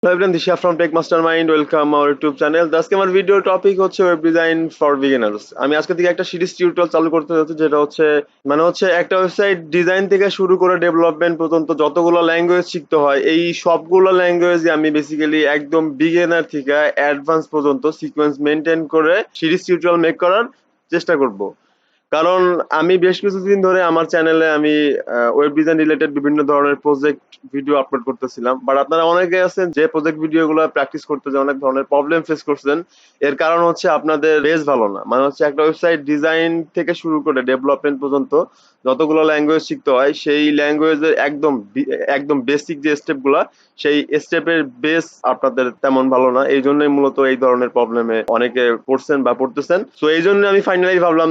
Hello everyone, this is Shehab from Tech Mastermind. Welcome our YouTube channel. আজকে আমার video topic হচ্ছে web design for beginners. আমি আজকে থেকে একটা সিরিজ টিউটোরিয়াল চালু করতে যাচ্ছি, যেটা হচ্ছে একটা ওয়েবসাইট ডিজাইন থেকে শুরু করে ডেভেলপমেন্ট পর্যন্ত যতগুলো ল্যাঙ্গুয়েজ শিখতে হয়, এই সবগুলো ল্যাঙ্গুয়েজ আমি বেসিক্যালি একদম বিগিনার থেকে অ্যাডভান্স পর্যন্ত সিকোয়েন্স মেনটেন করে সিরিজ টিউটোরিয়াল মেক করার চেষ্টা করব। কারণ আমি বেশ কিছুদিন ধরে আমার চ্যানেলে আমি ওয়েব ডিজাইন রিলেটেড বিভিন্ন ধরনের প্রজেক্ট ভিডিও আপলোড করতেছিলাম, বাট আপনারা অনেকে আছেন যে প্রজেক্ট ভিডিওগুলো প্র্যাকটিস করতে যে অনেক ধরনের প্রবলেম ফেস করছেন। এর কারণ হচ্ছে আপনাদের বেস ভালো না, মানে হচ্ছে একটা ওয়েবসাইট ডিজাইন থেকে শুরু করে ডেভেলপমেন্ট পর্যন্ত যতগুলো ল্যাঙ্গুয়েজ শিখতে হয়, সেই ল্যাঙ্গুয়েজের একদম বেসিক যে স্টেপগুলা, সেই স্টেপের বেস আপনাদের তেমন ভালো না। এই জন্যই মূলত এই ধরনের প্রবলেমে অনেকে পড়ছেন বা পড়তেছেন। তো এই জন্য আমি ফাইনালি ভাবলাম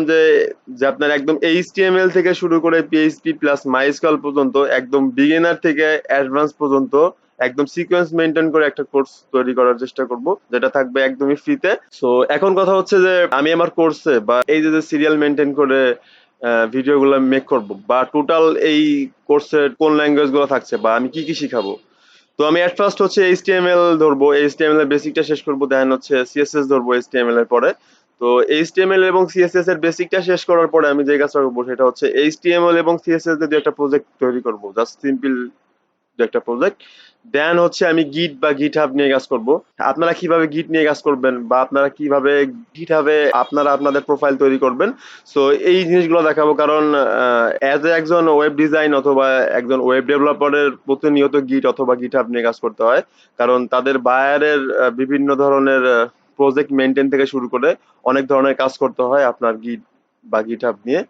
যে আপনার একদম HTML থেকে শুরু করে PHP প্লাস MySQL পর্যন্ত একদম বিগিনার থেকে অ্যাডভান্স পর্যন্ত একদম সিকোয়েন্স মেনটেন করে একটা কোর্স তৈরি করার চেষ্টা করব, যেটা থাকবে একদমই ফ্রিতে। সো এখন কথা হচ্ছে যে আমি আমার কোর্সে বা এই যে সিরিয়াল মেনটেন করে ভিডিওগুলো মেক করব, বা টোটাল এই কোর্সের কোন ল্যাঙ্গুয়েজ গুলো থাকছে বা আমি কি কি শিখাবো। তো আমি এট ফার্স্ট হচ্ছে HTML ধরবো, HTML এর বেসিকটা শেষ করবো, দেন হচ্ছে CSS ধরবো HTML এর পরে। তো HTML এবং CSS এর বেসিকটা শেষ করার পরে আমি যে কাজটা করবো সেটা হচ্ছে HTML এবং CSS দিয়ে একটা প্রজেক্ট তৈরি করবো, জাস্ট সিম্পল একটা প্রজেক্ট। দেন হচ্ছে আমি গিট বা গিটহাব নিয়ে কাজ করব। আপনারা কিভাবে গিট নিয়ে কাজ করবেন বা আপনারা কিভাবে গিটহাবে আপনারা আপনাদের প্রোফাইল তৈরি করবেন, সো এই জিনিসগুলো দেখাবো। কারণ অ্যাজ এ একজন ওয়েব ডিজাইন অথবা একজন ওয়েব ডেভেলপারের প্রতিনিয়ত গিট অথবা গিটহাব নিয়ে কাজ করতে হয়, কারণ তাদের বায়ারের বিভিন্ন ধরনের প্রজেক্ট মেনটেন থেকে শুরু করে অনেক ধরনের কাজ করতে হয় আপনার গিট বা গিটহাব নিয়ে।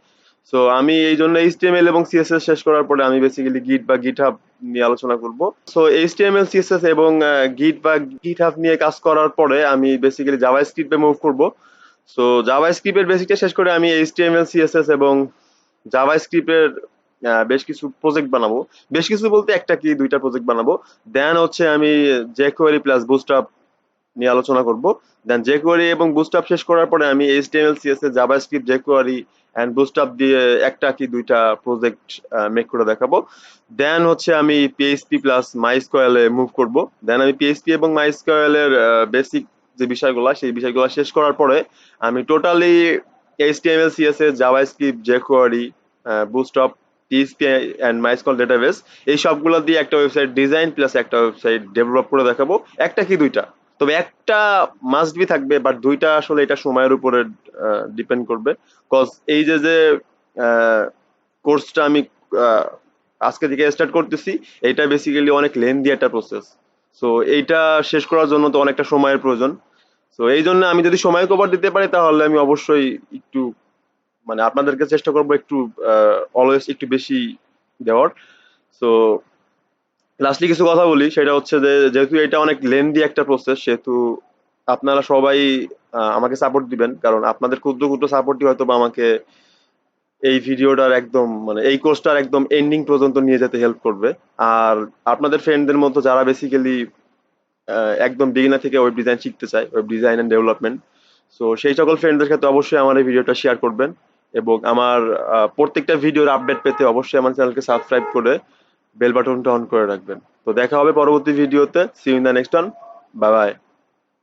সো আমি এই জন্য HTML এবং CSS শেষ করার পরে আমি বেসিক্যালি গিট বা গিটহাব নিয়ে আলোচনা করব। সো HTML CSS এবং গিট বা গিটহাব নিয়ে কাজ করার পরে আমি বেসিক্যালি জাভাস্ক্রিপ্টে মুভ করব। সো জাভাস্ক্রিপ্টের বেসিকটা শেষ করে আমি HTML CSS এবং জাভাস্ক্রিপ্টের বেশ কিছু প্রজেক্ট বানাবো। বেশ কিছু বলতে একটা কি দুইটা প্রজেক্ট বানাবো। দেন হচ্ছে আমি jQuery প্লাস বুটস্ট্র্যাপ নিয়ে আলোচনা করব। দেন jQuery এবং বুটস্ট্র্যাপ শেষ করার পরে আমি HTML CSS JavaScript jQuery and bootstrap দিয়ে একটা কি দুইটা প্রজেক্ট মেক করে দেখাবো। দেন হচ্ছে আমি PHP প্লাস MySQL এ মুভ করব। দেন আমি PHP এবং MySQL এর বেসিক যে বিষয়গুলো সেই বিষয়গুলো শেষ করার পরে আমি totally HTML CSS JavaScript jQuery bootstrap PHP and MySQL database এই সবগুলো দিয়ে একটা ওয়েবসাইট ডিজাইন প্লাস একটা ওয়েবসাইট ডেভেলপ করে দেখাবো। একটা কি দুইটা, তবে একটা মাস্ট বি থাকবে, বাট দুইটা আসলে এটা সময়ের উপরে ডিপেন্ড করবে। কজ এই যে কোর্সটা আমি আহ, আজকে থেকে স্টার্ট করতেছি, এটা বেসিক্যালি অনেক লেন্দি একটা প্রসেস। সো এইটা শেষ করার জন্য তো অনেকটা সময়ের প্রয়োজন। সো এই জন্য আমি যদি সময় কভার দিতে পারি তাহলে আমি অবশ্যই একটু মানে আপনাদেরকে চেষ্টা করবো একটু অলওয়েজ একটু বেশি দেওয়ার। সো লাস্টলি কিছু কথা বলি, সেটা হচ্ছে যে যেহেতু এটা অনেক লেন্দি একটা প্রসেস, সেহেতু আপনারা সবাই আমাকে সাপোর্ট দিবেন, কারণ আপনাদের ক্ষুদ্র ক্ষুদ্র সাপোর্টই হয়তো বা আমাকে এই ভিডিওটার একদম মানে এই কোর্সটার একদম এন্ডিং পর্যন্ত নিয়ে যেতে হেল্প করবে। আর আপনাদের ফ্রেন্ডদের মতো যারা বেসিক্যালি একদম বিগিনার থেকে ওয়েব ডিজাইন শিখতে চায়, web design and development, so সেই সকল ফ্রেন্ডদের ক্ষেত্রে অবশ্যই আমার এই ভিডিওটা শেয়ার করবেন। এবং আমার প্রত্যেকটা ভিডিওর আপডেট পেতে অবশ্যই আমার চ্যানেলকে সাবস্ক্রাইব করে বেল বাটনটা অন করে রাখবেন। তো দেখা হবে পরবর্তী ভিডিওতে। See you in the next one. Bye by.